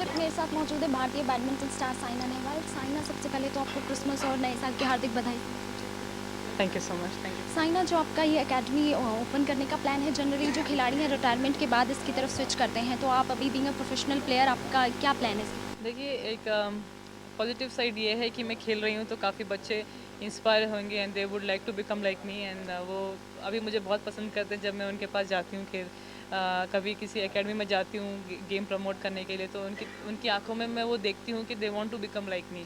वक्त मेरे साथ मौजूद है भारतीय बैडमिंटन स्टार साइना नेहवाल। साइना, सबसे पहले तो आपको क्रिसमस और नए साल की हार्दिक बधाई। Thank you so much, thank you. Saina, जो आपका ये एकेडमी ओपन करने का प्लान है, जनरली जो खिलाड़ी हैं रिटायरमेंट के बाद इसकी तरफ स्विच करते हैं, तो आप अभी बीइंग अ प्रोफेशनल प्लेयर आपका क्या प्लान है? देखिए, एक पॉजिटिव साइड ये है कि मैं खेल रही हूँ तो काफ़ी बच्चे इंस्पायर होंगे and they would like to become like me and वो अभी मुझे बहुत पसंद करते हैं जब मैं उनके पास जाती हूँ। कभी किसी एकेडमी में जाती हूँ गेम प्रमोट करने के लिए, तो उनकी उनकी आंखों में मैं वो देखती हूँ कि they want to become like me.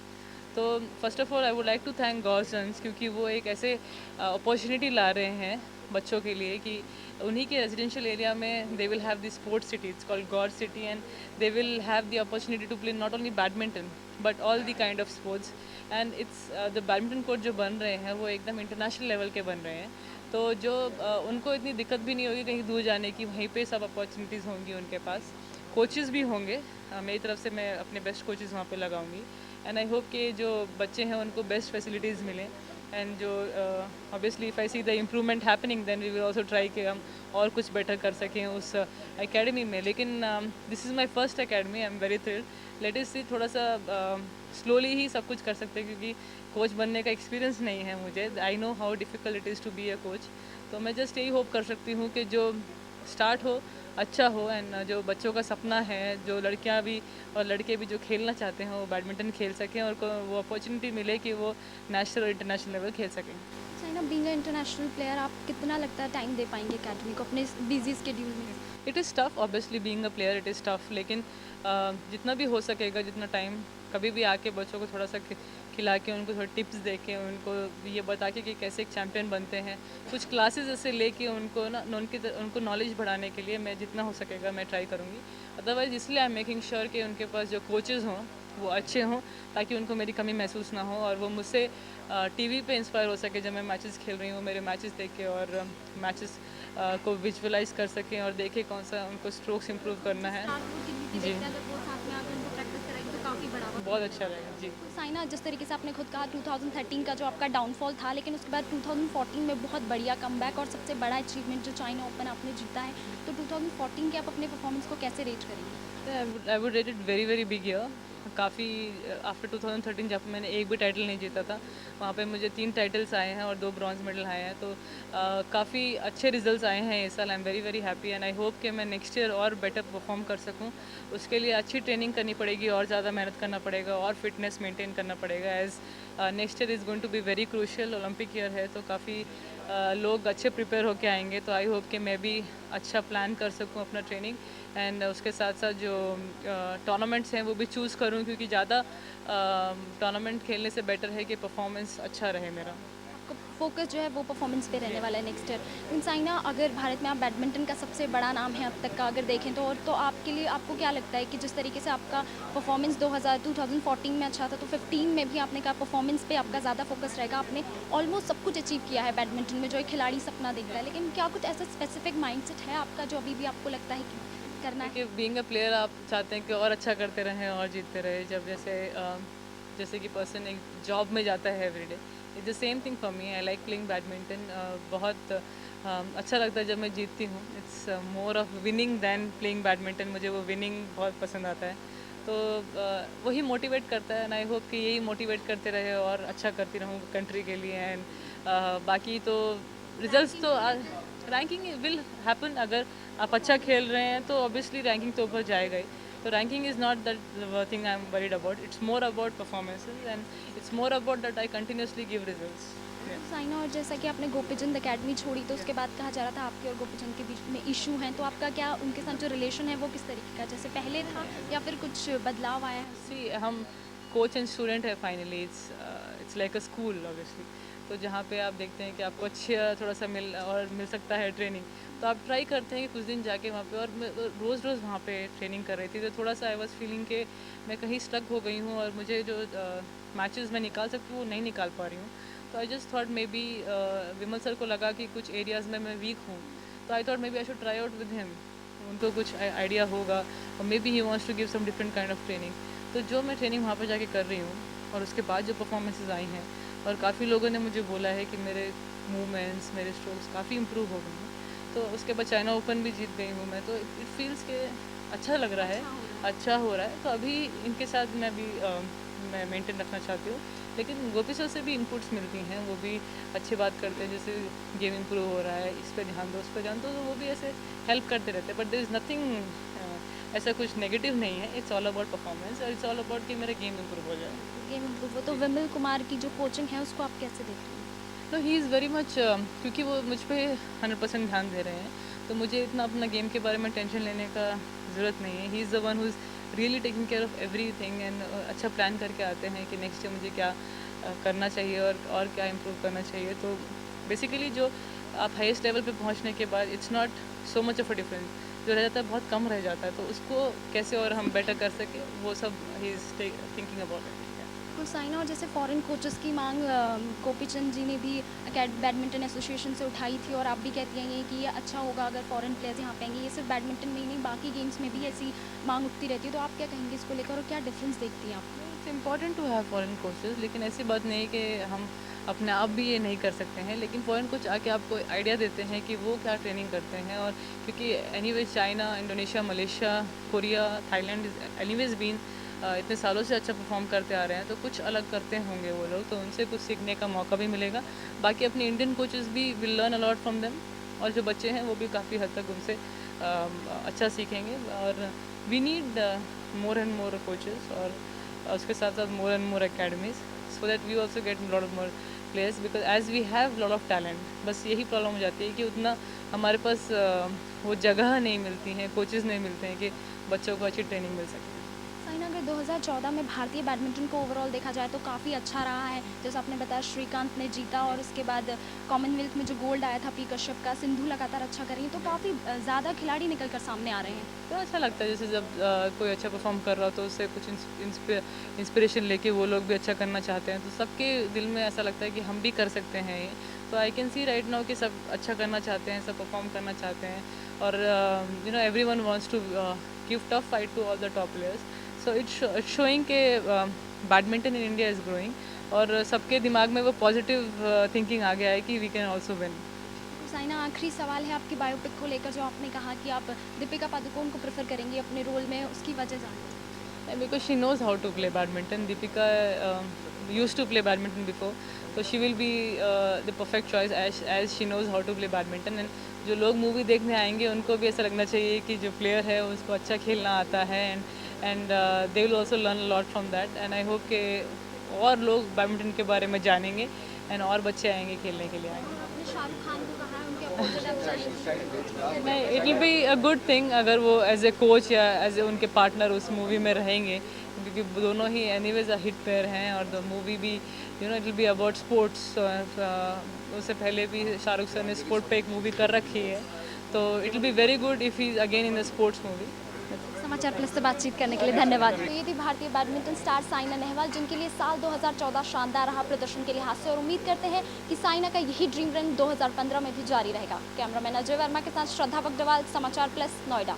तो first of all I would like to thank Gorsons, क्योंकि वो एक ऐसे अपॉर्चुनिटी ला रहे हैं बच्चों के लिए कि उन्हीं के रेजिडेंशियल एरिया में they will have the sports city, it's called God city, and they will have the opportunity to play not only badminton but all the kind of sports. And it's the badminton court जो बन रहे हैं वो एकदम international level के बन रहे हैं, तो जो उनको इतनी दिक्कत भी नहीं होगी कहीं दूर जाने की, वहीं पे सब अपॉर्चुनिटीज़ होंगी उनके पास। कोचेज़ भी होंगे, मेरी तरफ से मैं अपने बेस्ट कोचेज़ वहाँ पे लगाऊंगी एंड आई होप कि जो बच्चे हैं उनको बेस्ट फैसिलिटीज़ मिलें। एंड जो obviously if I see the improvement happening then we will also try कि हम और कुछ बेटर कर सकें उस एकेडमी में। लेकिन this is my first academy, I am very thrilled. Let us see, थोड़ा सा स्लोली ही सब कुछ कर सकते हैं क्योंकि कोच बनने का एक्सपीरियंस नहीं है मुझे। I know how difficult it is to be a coach. तो मैं जस्ट यही होप कर सकती हूँ कि जो स्टार्ट हो अच्छा हो एंड जो बच्चों का सपना है, जो लड़कियां भी और लड़के भी जो खेलना चाहते हैं वो बैडमिंटन खेल सकें और को वो अपॉर्चुनिटी मिले कि वो नेशनल और इंटरनेशनल लेवल खेल सकें। Saina, being a international player, आप कितना लगता है टाइम दे पाएंगे एकेडमी को अपने बिजी स्केड्यूल में? It is tough, obviously being a player it is tough, लेकिन जितना भी हो सकेगा, जितना टाइम कभी भी आके बच्चों को थोड़ा सा खिला के उनको थोड़ा टिप्स दे के उनको ये बता के कि कैसे एक चैम्पियन बनते हैं, कुछ क्लासेस ऐसे लेके उनको ना उनको नॉलेज बढ़ाने के लिए मैं जितना हो सकेगा मैं ट्राई करूँगी। अदरवाइज़ इसलिए आई एम मेकिंग श्योर कि उनके पास जो कोचेज़ हों वो अच्छे हों, ताकि उनको मेरी कमी महसूस ना हो और वो मुझसे टीवी पे इंस्पायर हो सके जब मैं मैचेस खेल रही हूँ, मेरे मैचेस देख के, और मैचेस को विजुअलाइज़ कर सकें और देखें कौन-सा उनको स्ट्रोक्स इम्प्रूव करना है। स्टार वो टीवी जी, देखते हैं, अगर वो साथ में आकर उनको प्रैक्टिस कराएंगे तो काफ़ी बढ़ावा बहुत मिलेगा। अच्छा रहेगा। जी। तो साइना, जिस तरीके से आपने खुद कहा 2013 का जो आपका डाउनफॉल था, लेकिन उसके बाद 2014 में बहुत बढ़िया कमबैक और सबसे बड़ा अचीवमेंट जो चाइना ओपन आपने जीता है, तो 2014 के आप अपने परफॉर्मेंस को कैसे रेट करेंगे? I would rate it very very big year. काफ़ी आफ्टर 2013 जब मैंने एक भी टाइटल नहीं जीता था, वहाँ पे मुझे 3 टाइटल्स आए हैं और 2 ब्रॉन्ज मेडल आए हैं, तो काफ़ी अच्छे रिजल्ट्स आए हैं इस साल। आई am very very happy and I hope कि मैं नेक्स्ट ईयर और बेटर परफॉर्म कर सकूँ। उसके लिए अच्छी ट्रेनिंग करनी पड़ेगी और ज़्यादा मेहनत करना पड़ेगा और फिटनेस मेंटेन करना पड़ेगा, as next year is going to be very crucial. Olympic year है तो काफ़ी लोग अच्छे प्रिपेयर होके आएंगे, तो आई होप कि मैं भी अच्छा प्लान कर सकूँ अपना ट्रेनिंग एंड उसके साथ-साथ जो टूर्नामेंट्स हैं वो भी चूज़ करूँ, क्योंकि ज़्यादा टूर्नामेंट खेलने से बेटर है कि परफॉर्मेंस अच्छा रहे मेरा। आपका फोकस जो है वो परफॉर्मेंस पे रहने वाला है नेक्स्ट ईयर। लेकिन साइना, अगर भारत में आप बैडमिंटन का सबसे बड़ा नाम है अब तक का अगर देखें तो, और तो आपके लिए आपको क्या लगता है कि जिस तरीके से आपका परफॉर्मेंस 2014 में अच्छा था, तो 15 में भी आपने कहा परफॉर्मेंस पे आपका ज़्यादा फोकस रहेगा। आपने ऑलमोस्ट सब कुछ अचीव किया है बैडमिंटन में जो एक खिलाड़ी सपना देखता है, लेकिन क्या कुछ ऐसा स्पेसिफिक माइंडसेट है आपका जो अभी भी आपको लगता है कि करना है? देखिए, बीइंग अ प्लेयर आप चाहते हैं कि और अच्छा करते रहें और जीतते रहें। जब जैसे कि पर्सन एक जॉब में जाता है everyday, it's the same thing for me. I like playing badminton. बहुत अच्छा लगता है जब मैं जीतती हूँ। It's more of winning than playing badminton. मुझे वो विनिंग बहुत पसंद आता है, तो वही मोटिवेट करता है एंड आई होप कि यही मोटिवेट करते रहे और अच्छा करती रहूँ कंट्री के लिए। एंड बाकी तो रिजल्ट्स तो रैंकिंग विल हैपन। अगर आप अच्छा खेल रहे हैं तो ऑब्वियसली रैंकिंग तो ऊपर जाएगा ही। तो ranking is not that thing I am worried about. It's more about performances and it's more about that I continuously give results. तो साइना, और जैसा कि आपने गोपीचंद अकेडमी छोड़ी, तो उसके बाद कहा जा रहा था आपके और गोपीचंद के बीच में इशू हैं, तो आपका क्या उनके साथ जो रिलेशन है वो किस तरीके का, जैसे पहले था या फिर कुछ बदलाव आया है उसमें? सी, हम कोच एंड स्टूडेंट है finally. It's like a school obviously. तो जहाँ पे आप देखते हैं कि आपको अच्छा थोड़ा सा मिल सकता है ट्रेनिंग, तो आप ट्राई करते हैं कि कुछ दिन जाके वहाँ पे, और मैं रोज़ रोज़ वहाँ पे ट्रेनिंग कर रही थी, तो थोड़ा सा आई वाज फीलिंग कि मैं कहीं स्टक हो गई हूँ और मुझे जो मैचेस मैं निकाल सकती हूँ वो नहीं निकाल पा रही हूँ। तो I just thought may be Vimal sir को लगा कि कुछ एरियाज़ में मैं वीक हूँ, तो I thought maybe I should try out with him. उनको कुछ आइडिया होगा और maybe he wants to give some different kind of training. तो जो मैं ट्रेनिंग वहाँ पे जाके कर रही हूँ और उसके बाद जो परफॉर्मेंसेस आई हैं, और काफ़ी लोगों ने मुझे बोला है कि मेरे मूवमेंट्स, मेरे स्ट्रोक्स काफ़ी इम्प्रूव हो गए हैं। तो उसके बाद चाइना ओपन भी जीत गई हूँ मैं, तो इट फील्स के अच्छा लग रहा है। अच्छा हो रहा अच्छा हो रहा है, तो अभी इनके साथ मैं मेंटेन रखना चाहती हूँ। लेकिन गोपी सर से भी इनपुट्स मिलती हैं, वो भी अच्छी बात करते हैं, जैसे गेम इम्प्रूव हो रहा है, इस पे ध्यान दो, उस पे ध्यान दो, तो वो भी ऐसे हेल्प करते रहते हैं। बट देयर इज़ नथिंग ऐसा कुछ नेगेटिव नहीं है, इट्स ऑल अबाउट परफॉर्मेंस और इट्स ऑल अबाउट कि मेरा गेम इम्प्रूव हो जाए। गेम इम्प्रूव हो तो विमल कुमार की जो कोचिंग है उसको आप कैसे देख रही हैं? तो ही इज़ वेरी मच क्योंकि वो मुझ पे 100% ध्यान दे रहे हैं, तो मुझे इतना अपना गेम के बारे में टेंशन लेने का ज़रूरत नहीं है। He is the one who is really taking care of everything and अच्छा प्लान करके आते हैं कि नेक्स्ट डे मुझे क्या करना चाहिए और क्या इम्प्रूव करना चाहिए। तो बेसिकली जो आप हाईएस्ट लेवल पे पहुंचने के बाद it's not so much of a difference, जो रह जाता है बहुत कम रह जाता है, तो उसको कैसे और हम बेटर कर सकें वो सब he is thinking about it. तो साइना, और जैसे फॉरेन कोचेस की मांग गोपी चंद जी ने भी बैडमिंटन एसोसिएशन से उठाई थी, और आप भी कहती हैं कि ये अच्छा होगा अगर फॉरेन प्लेयर्स यहाँ पे आएंगे। ये सिर्फ बैडमिंटन में ही नहीं, बाकी गेम्स में भी ऐसी मांग उठती रहती है, तो आप क्या कहेंगे इसको लेकर और क्या डिफरेंस देखती हैं आप? It's important to have foreign coaches, लेकिन ऐसी बात नहीं है कि हम अपने आप भी ये नहीं कर सकते हैं, लेकिन फॉरेन कोच आके आपको आइडिया देते हैं कि वो क्या ट्रेनिंग करते हैं। और क्योंकि anyways China, Indonesia, Malaysia, Korea, Thailand anyways been इतने सालों से अच्छा परफॉर्म करते आ रहे हैं, तो कुछ अलग करते होंगे वो लोग, तो उनसे कुछ सीखने का मौका भी मिलेगा। बाकी अपने इंडियन कोचेस भी will learn a lot from them, और जो बच्चे हैं वो भी काफ़ी हद तक उनसे अच्छा सीखेंगे। और we need more and more coaches, और उसके साथ साथ more and more academies, so that we also get lot of more players, because as we have lot of talent. बस यही प्रॉब्लम हो जाती है कि उतना हमारे पास वो जगह नहीं मिलती हैं, कोचेज़ नहीं मिलते हैं कि बच्चों को अच्छी ट्रेनिंग मिल सके। साइना, अगर 2014 में भारतीय बैडमिंटन को ओवरऑल देखा जाए तो काफ़ी अच्छा रहा है। जैसे आपने बताया श्रीकांत ने जीता, और उसके बाद कॉमनवेल्थ में जो गोल्ड आया था पी कश्यप का, सिंधु लगातार अच्छा कर रही है, तो काफ़ी ज़्यादा खिलाड़ी निकल कर सामने आ रहे हैं। तो अच्छा लगता है, जैसे जब कोई अच्छा परफॉर्म कर रहा हो तो उससे कुछ इंस्पिरेशन लेके वो लोग भी अच्छा करना चाहते हैं, तो सबके दिल में ऐसा लगता है कि हम भी कर सकते हैं ये। तो I can see right now कि सब अच्छा करना चाहते हैं, सब परफॉर्म करना चाहते हैं, और everyone wants to give tough fight to all the top players. So it's showing के badminton in India is growing, और सबके दिमाग में वो पॉजिटिव थिंकिंग आ गया है कि वी कैन ऑल्सो विन। तो साइना, आखिरी सवाल है आपकी बायोपिक को लेकर, जो आपने कहा कि आप दीपिका पादुकोण को प्रेफर करेंगी अपने रोल में, उसकी वजह जानना चाहूँगी। And because she knows how to play badminton. Deepika used to play badminton before, so she will be the perfect choice as she knows how to play badminton. And जो लोग movie देखने आएंगे उनको भी ऐसा लगना चाहिए कि जो प्लेयर है उसको अच्छा खेलना आता है, and they will also learn lot from that. And I hope कि और लोग बैडमिंटन के बारे में जानेंगे, एंड और बच्चे आएंगे खेलने के लिए आएंगे। आपने शाहरुख खान को कहा है उनके अपोजिट आप जाएंगी? नहीं, it will be a good thing अगर वो एज ए कोच या एज ए उनके पार्टनर उस मूवी में रहेंगे, क्योंकि दोनों ही एनीवेज अ हिट पेयर हैं, और द मूवी भी it will be about sports. उससे पहले भी शाहरुख सर ने स्पोर्ट पे एक मूवी कर रखी है, तो it will be very good if he is again in the sports movie. समाचार प्लस से बातचीत करने के लिए धन्यवाद। तो ये थी भारतीय बैडमिंटन स्टार साइना नेहवाल, जिनके लिए साल 2014 शानदार रहा प्रदर्शन के लिहाज से, और उम्मीद करते हैं कि साइना का यही ड्रीम रन 2015 में भी जारी रहेगा। कैमरामैन अजय वर्मा के साथ श्रद्धा बग्डवाल, समाचार प्लस, नोएडा।